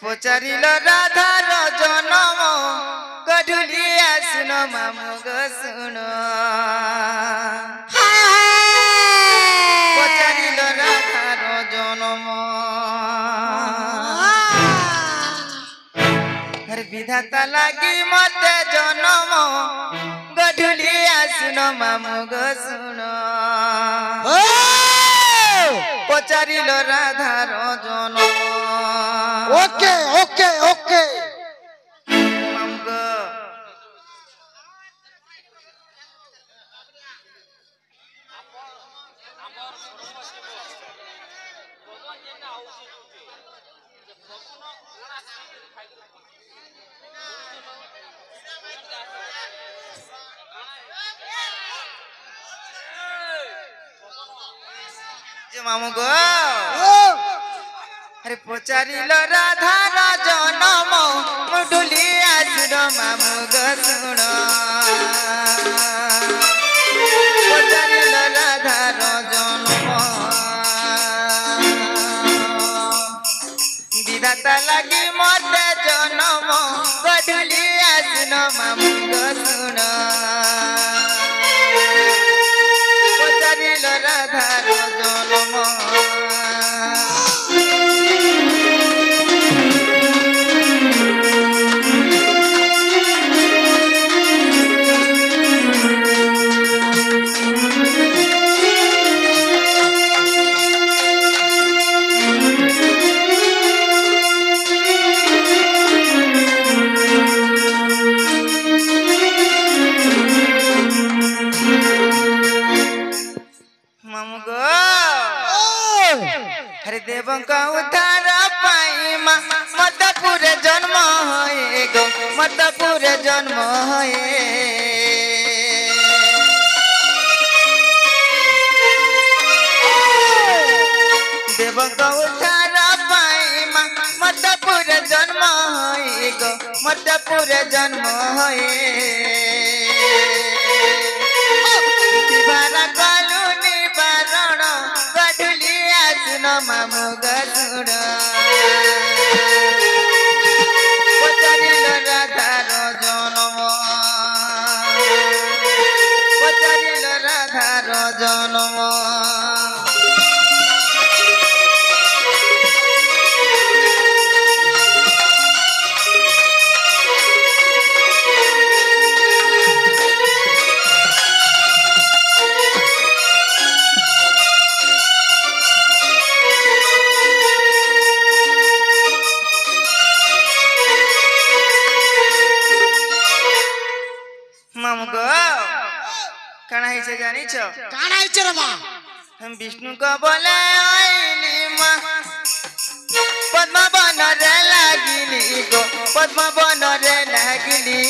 पचारिल राधार जनम गधुली आसुन मामु गो सुन पचारिल राधार जनम विधाता लगी मते जनम गधुली आसुन मामु गो सुन पचारिल राधार जनम ओके ओके ओके मामू गो अरे पचारिल राधार जनम मुडुली आसुन मामू गो सुन पचारिल राधार जनम विधाता लगी मते जनम गधुली आसुन मामू गो सुन पचारिल राधार जनम देवंका उद्धार पाई मदपुर जन्म होए गो मदपुर जन्म होए देवंका उद्धार पाई मदपुर जन्म होए गो मदपुर जन्म होए दिवारा कालू निवारण गधुली आसुन मामु गो सुन पचारिल राधार जनम पचारिल राधार जनम हम विष्णु को बोले आईली माँ पद्मा बन रे लागिली गो पद्मा बन रे लागिली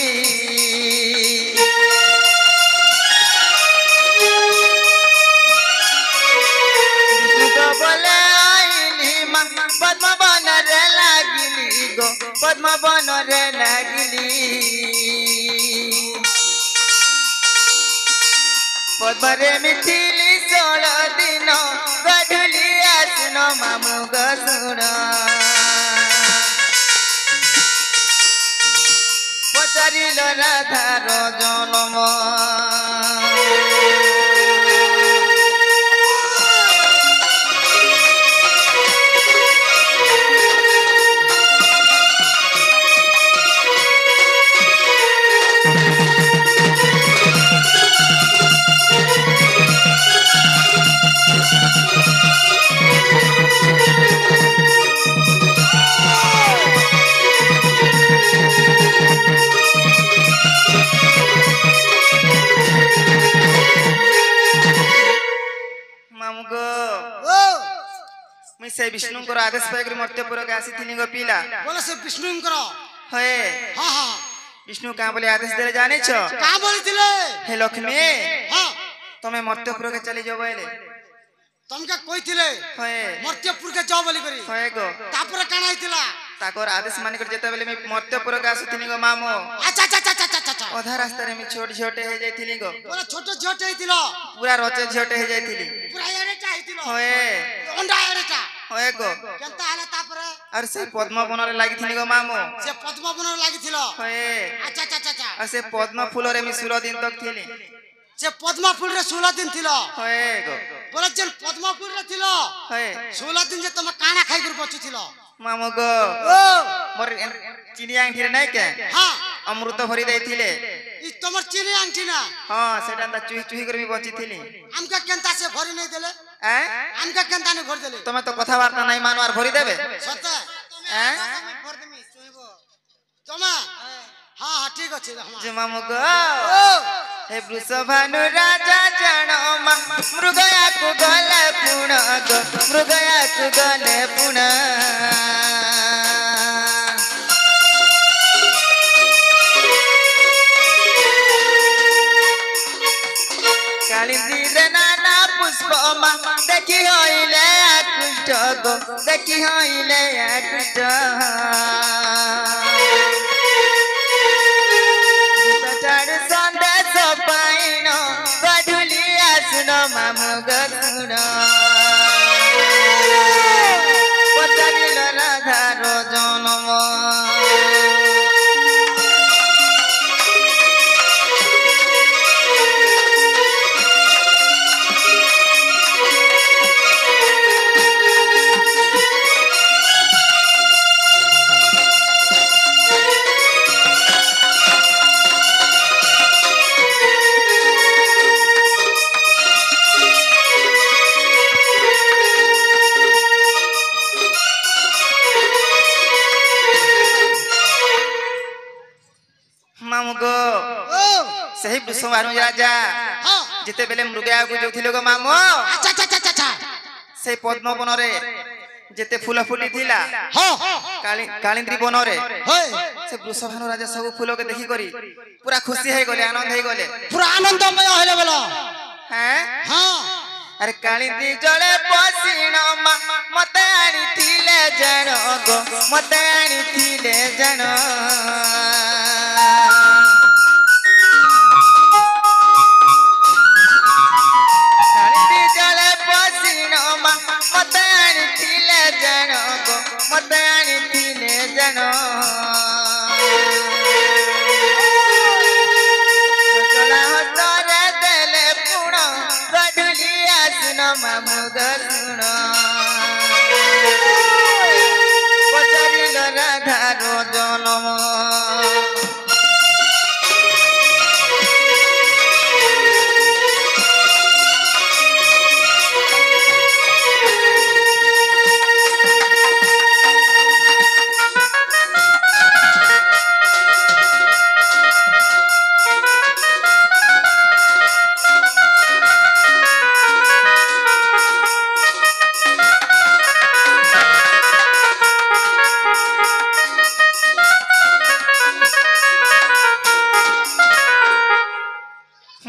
विष्णु को बोले आईली माँ पद्मा बन रे लागिली गो पद्मा बन रे लागिली पद्मरे मिथिली 16 दिन गधुली आसुन मामु गो सुन पचारिल राधार जनम से विष्णु को आदेश पाकर मर्त्यपुर के आसी थिनी गो पीला बोले से विष्णु को होए हां हां विष्णु का बोले आदेश देले जाने छ का बोली थिले हे लक्ष्मी हां तमे मर्त्यपुर के चली जाओ बोले तुमका कोई थिले होए मर्त्यपुर के जाओ बोली करी होए गो तापर काना आइतिला ताकोर आदेश मान कर जेता बेले मैं मर्त्यपुर के आसी थिनी गो मामो अच्छा अच्छा अच्छा अच्छा ओधा रास्ता रे मैं छोट छोटे हे जाइथिली गो बोले छोट छोटे हेतिलो पूरा रोचे छोटे हे जाइथिली पूरा एरेटा हेतिलो होए अंडा एरेटा होए गो केनता हला तापर আর সে পদ্ম বনরে লাগিছিলি গো মামু সে পদ্মবনের লাগিছিল হয়ে আচ্ছা আচ্ছা আচ্ছা আর সে পদ্ম ফুলরে আমি 16 দিন তক থিলি সে পদ্মা ফুলরে 16 দিন ছিল হয়ে গো বলেছেন পদ্মা ফুলরে ছিল হয়ে 16 দিন যে তোমার কানা খাই করে বসেছিল মামু গো ও মোর চিনি আংঠিরে নাই কে হ্যাঁ অমৃত ভরি দেইছিলে ই তোমার চিনি আংটি না হ্যাঁ সেটা তা চুহি চুহি করে বঞ্চিছিলি আমকা কেনতা সে ভরি নাই দেলে হ্যাঁ আমকা কেনতা নে ভরি দেলে তুমি তো কথাবার্তা নাই মানো আর ভরি দেবে সত্য হ্যাঁ তোমা হ্যাঁ হ্যাঁ ঠিক আছে যে মামু গো हे वृषभानु राजा जन मृगया को गले पुण गो मृगया को गले पुण कालिंदी रे नाना पुष्प देखी होइले आकुष्ट गो देखी होइले आकुष्ट सन्देश पाइन गढुली आसुन मामु गुण पचारिल राधार जनम मामु गो सही वृषभानु राजा हाँ जिते बेले मृगया को जोथिलो गो मामु अच्छा अच्छा अच्छा अच्छा से पद्म बनरे जेते फूल फुली थिला हाँ कालिंद्री बनरे होय से वृषभानु राजा सब फूल के देखि करी पूरा खुशी है गले आनंद है गले पूरा आनंदमय होले बोलो हैं हाँ अरे कालिंदी जले पसीन मते आनी थिले जण गो मते आनी थिले जण कालिंदी जले पसीन मते आनी थिले जण गो मते आनी थिले जण चला हतरे देले पुण गढुली आसुन मामु गुण पचारिल राधार जनम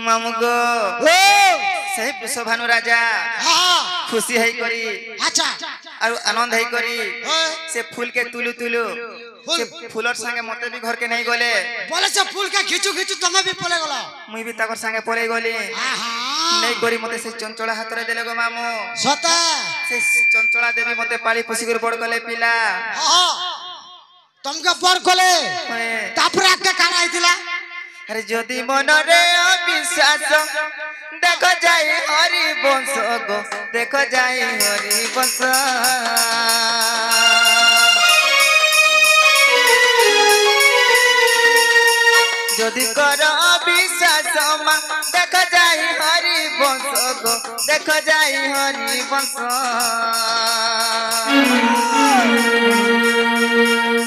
मामु गो सही वृषभानु राजा हाँ खुशी है करी अच्छा और आनंद है करी हाँ से फूल के तुलु तुलु से फूलर संगे मते भी घर के नहीं गले बोले से फूल के खींचू खींचू तुम्हें भी पले गलो मुई भी ताकर संगे पले गली हाँ नहीं करी मते से चंचला हाथ रे देले गो मामू सता से चंचला देवी मते पाली पोसी कर बड़ कले पिला हाँ तुमके बर कोले होए। तापर आके काना आइतिला अरे जदि मन रे अविश्वास देख जाई हरि वंश गो देख जाई हरि वंश जदि कर अविश्वास देख जाई हरि वंश गो देख जाई हरि वंश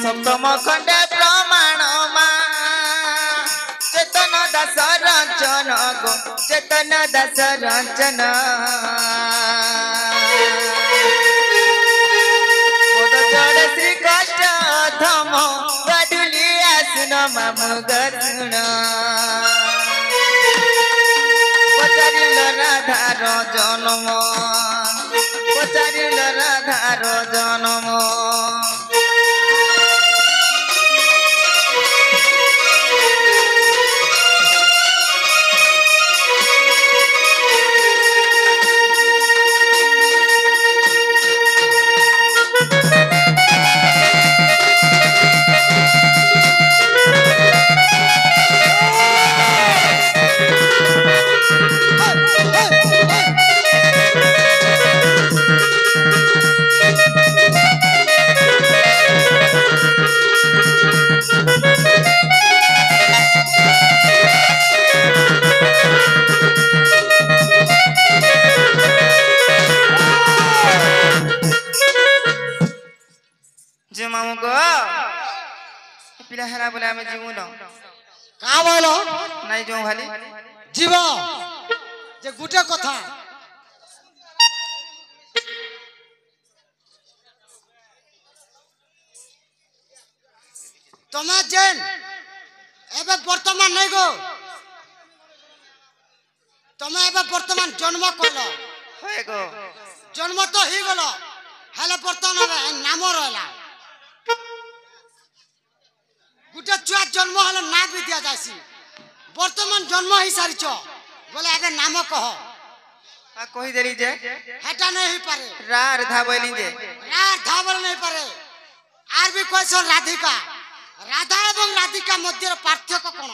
सप्तम खंडे प्रमाण चेतन दास रंजन गो चेतन दास रंजन पद जड़ श्री कृष्ण धम गढुली आसुन मामु गुण पचारिल राधार जनम पचारिल राधार जनम ପିଲା ହେଲା ବୋଲେ ଆମେ ଯିବୁ ନ का बोलो ନାଇଁ ଯୋଉ ଖାଲି जीव जे गुटे कथा तमे जेन एबे वर्तमान नहीं गो तमे एबे वर्तमान जन्म करलो ହଏ ଗୋ जन्म तो ही गलो हेले वर्तमान नाम रहला गुटे छुआ जन्म हले ना भी दिया जासी वर्तमान जन्म ही सारिछ बोले एबे नाम कह କହିଦେଲି ଯେ हेटा नहीं ही पारे ରାର ଧାବଲି ଯେ रात धावल नहीं पारे आर भी क्वेश्चन राधिका राधा एवं राधिका मध्य पार्थक्य कोन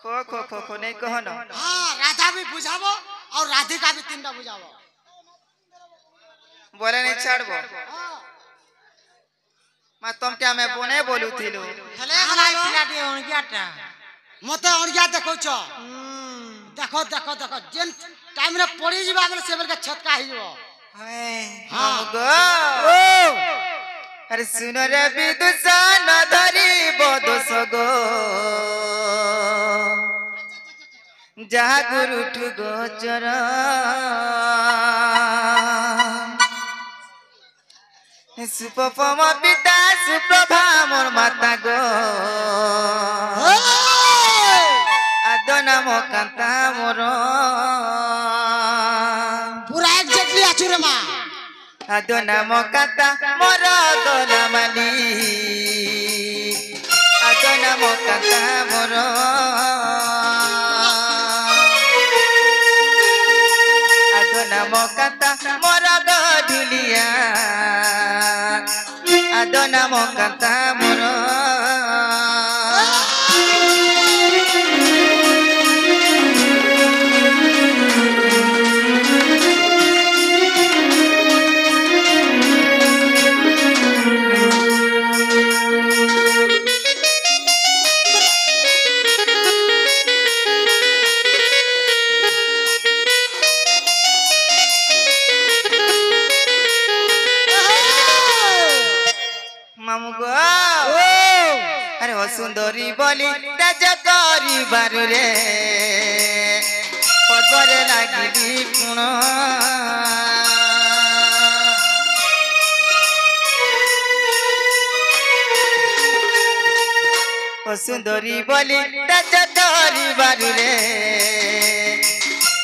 ଖୋ ଖୋ ଖୋ ଖୋ ନାଇଁ କହ ନ हां राधा भी बुझाबो और राधिका भी तीनटा बुझाबो बोले नहीं छाड़बो ମା ତମକେ ଆମେ ବନେ ବୋଲୁଥିଲୁ हेले मलाई पिलाटी अणगियाटा मते अणगिया देखौछ देखो देखो देखो जेन टाइम रे पड़ी जिबा बेले से बेले छटका ही जिवो हां गो अरे सुन रे विदुषण धरी बदोस गो जहा गुरु ठु गोचर सुपम पिता सुप्रभा मोर माता गो आद नाम कांता मोर पूरा एग्जैक्टली आछु रे मां आद नाम कांता मोर दोला माली आद नाम कांता मोर आद नाम कांता मोर गढुलिया आद नाम कांता मोर मामू गो अरे हो सुंदरी बोली राज करी बारु रे पदरे लागिली पुण हो सुंदरी बोली राज करी बारु रे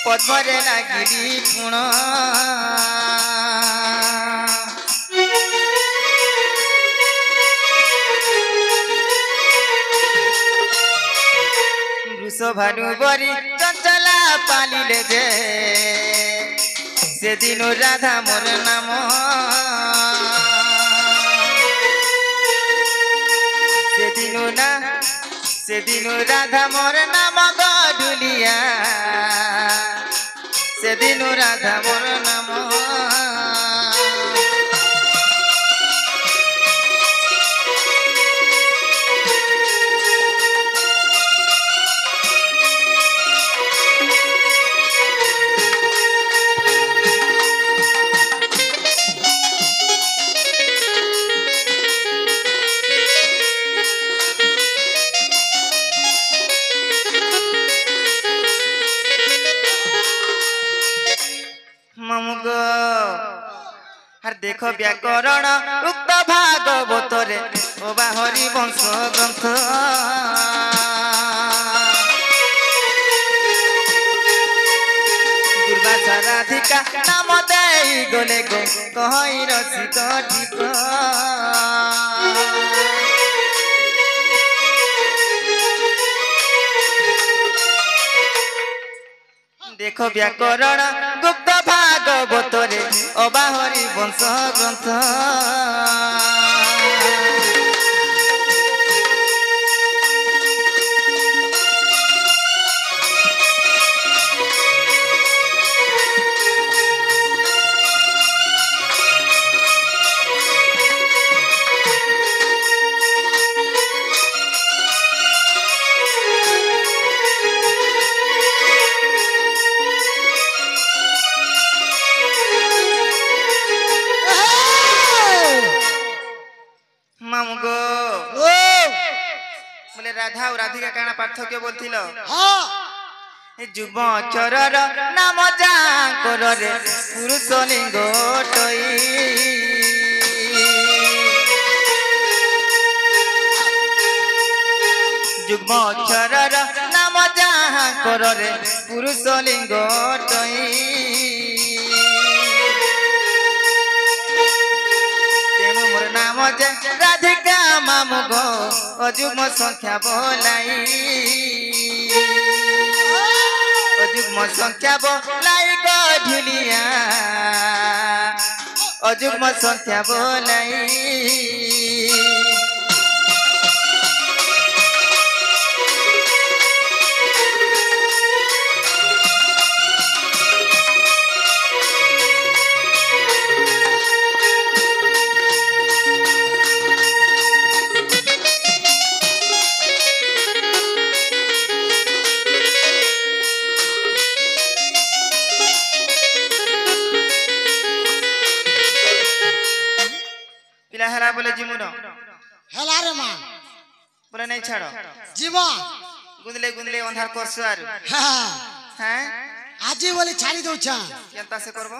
पदरे लागिली पुण भानु बरी चंचला पालिले जे से दिन राधा मोर नाम से दिन राधा मोर नाम गढुलिया से दिन राधा मोर नाम देख व्याकरण उक्त भागवतरे ओ बाहरी वंश ग्रंथ दुर्वासा राधिका नाम देई गले गो कहि रसिक ठीक देख व्याकरण गुप्त भागवतरे अबाहरी वंश ग्रंथ मामू गो ओ बोले राधा और राधिका काना पार्थक्य बोलथिलो हां जुब चरर नाम जाकर रे पुरुष लिंग टई जुब चरर नाम जाकर रे पुरुष लिंग टई तेणु मोर नाम जे राधिका मामू गो अजुग्म संख्या बोलाई अजुग्म संख्या बोलाई गढुलिया अजुग्म संख्या बोलाई पिला हला बोले जिमुनो हेला रे मां बोले नहीं छाड़ो जीवा गुंदले गुंदले अंधार करसुआर हां हैं आजी बोली छाड़ी दउछा केनता से करबो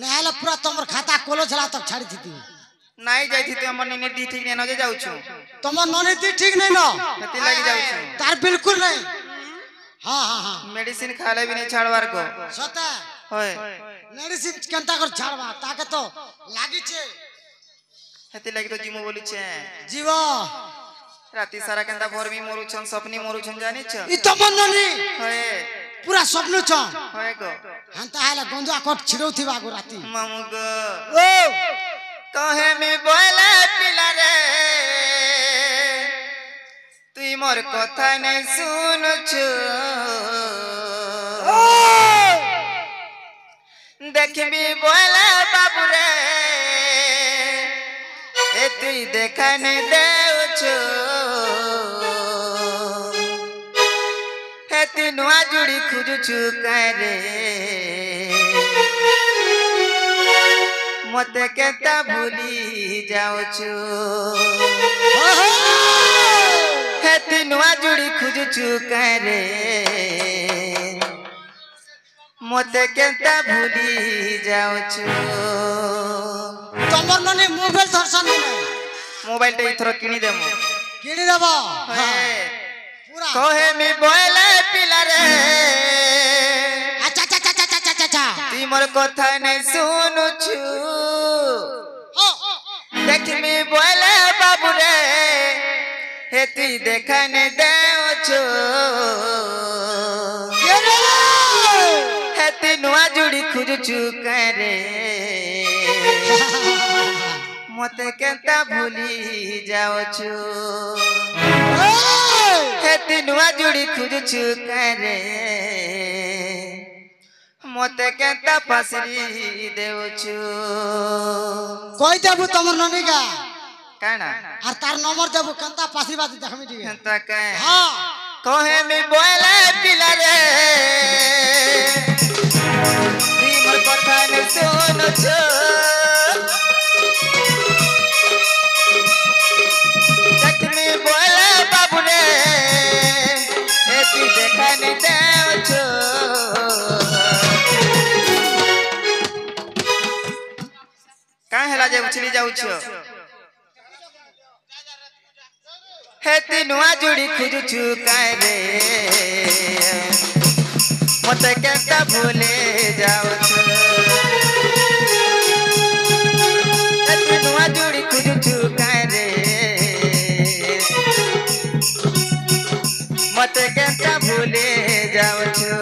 नहला पूरा तमर खाता कोलो छला तक छाड़ी थी नाई जाई थी तो हमर निने डी ठीक ने नजे जाउछु तमर ननीति ठीक नहीं न कति लागि जाउछु तार बिल्कुल नहीं हां हां हां मेडिसिन खाले भी नहीं छाड़वार को सता होय मेडिसिन केनता कर छाड़वा ताके तो लागी छे हेति लागि तो जिमु बोलु छे जीवा राती सारा केनता भोर भी मोरु छन सपनी मोरु छन जानि छ ई तमर ननी होय पूरा सपनु छ होय गो हंता हाले गंजा कोट छिड़ौ थी बागो राती मामू गो ओ कहे मी बोले पिला रे तुई मोर कथा नहीं सुनुछु देखबी बोले बाबू रे ए तुई देखा नहीं देउछु हे तू नुआ जुड़ी खुजुछु करे मते केता भूली जाउछु हे तू नुआ जुड़ी खुजुछु करे मते केता भूली जाउछु तमर ननी मोबाइल दर्शन नहीं मोबाइल टे इथरो किनी देमु किनी देबो पूरा कहे मी बोले पिला रे अच्छा अच्छा अच्छा अच्छा अच्छा अच्छा ती मोर कथा नहीं सुनुछु देख मी बोले बाबू रे हे तुई देखा नहीं देउछु हे ती नुआ जुड़ी खुजुछु करे मते केता भूली जाउछु हे ती नुआ जुड़ी खुजुछु करे मते केता पासरी देउछु कोई देबु तमर ननी का काना और तार नंबर देबु कंता पासरी बात देखमी ठीक है त कहे हां कहे मी बोले पिला रे ती मोर कथा नहीं सुनुछु देख मी बोले बाबू रे ए तू देखा नहीं देउछु काहे हला जे उछली जाउछु हे ती नुआ जुड़ी खुजुछु करे मते केता भूले जाउछु हे ती नुआ जुड़ी खुजुछु करे मते केता भूले जाउछु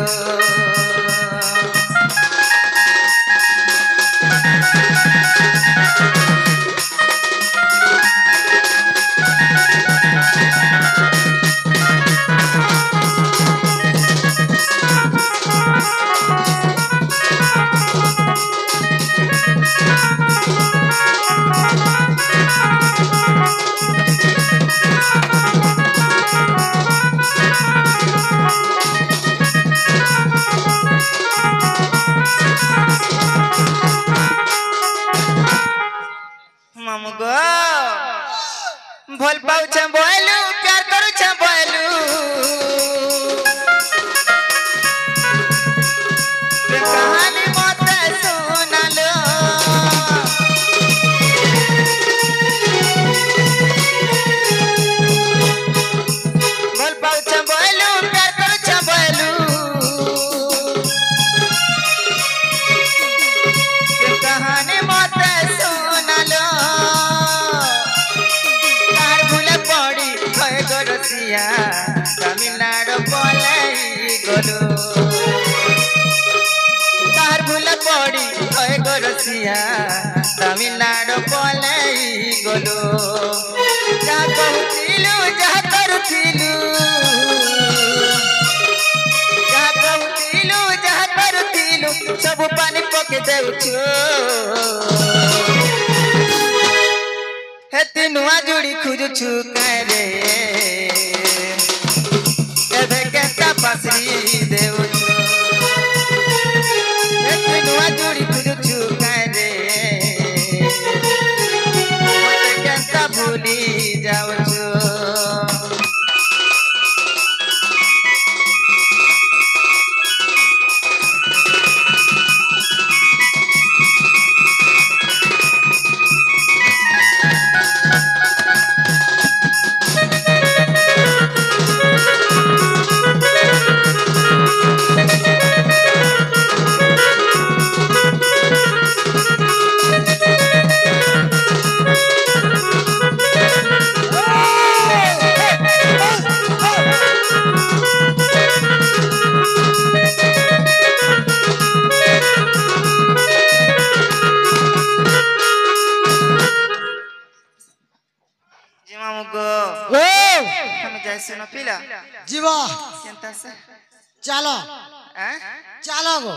भल पाउछ बोलू प्यार करूछ बोलू कहानी मत सुनालो भल पाउछ बोलू प्यार करूछ बोलू कहानी मत सुनालो तार भूल पड़ी गए गोरसिया तमिलनाडु पलाई गलो तार भूल पड़ी गए गोरसिया तमिलनाडु पलाई गलो जहाँ कहूथिलु जहाँ करुथिलु जहाँ कहूथिलु जहाँ करुथिलु सब पानी पके देउछु हेती नुआ जुड़ी खुजुछु करे एबे केता पासरी देउछु हेती नुआ जुड़ी खुजुछु करे मते केता भूली जाउछु सुनो पिला जीवा केंता से चलो हैं चलो गो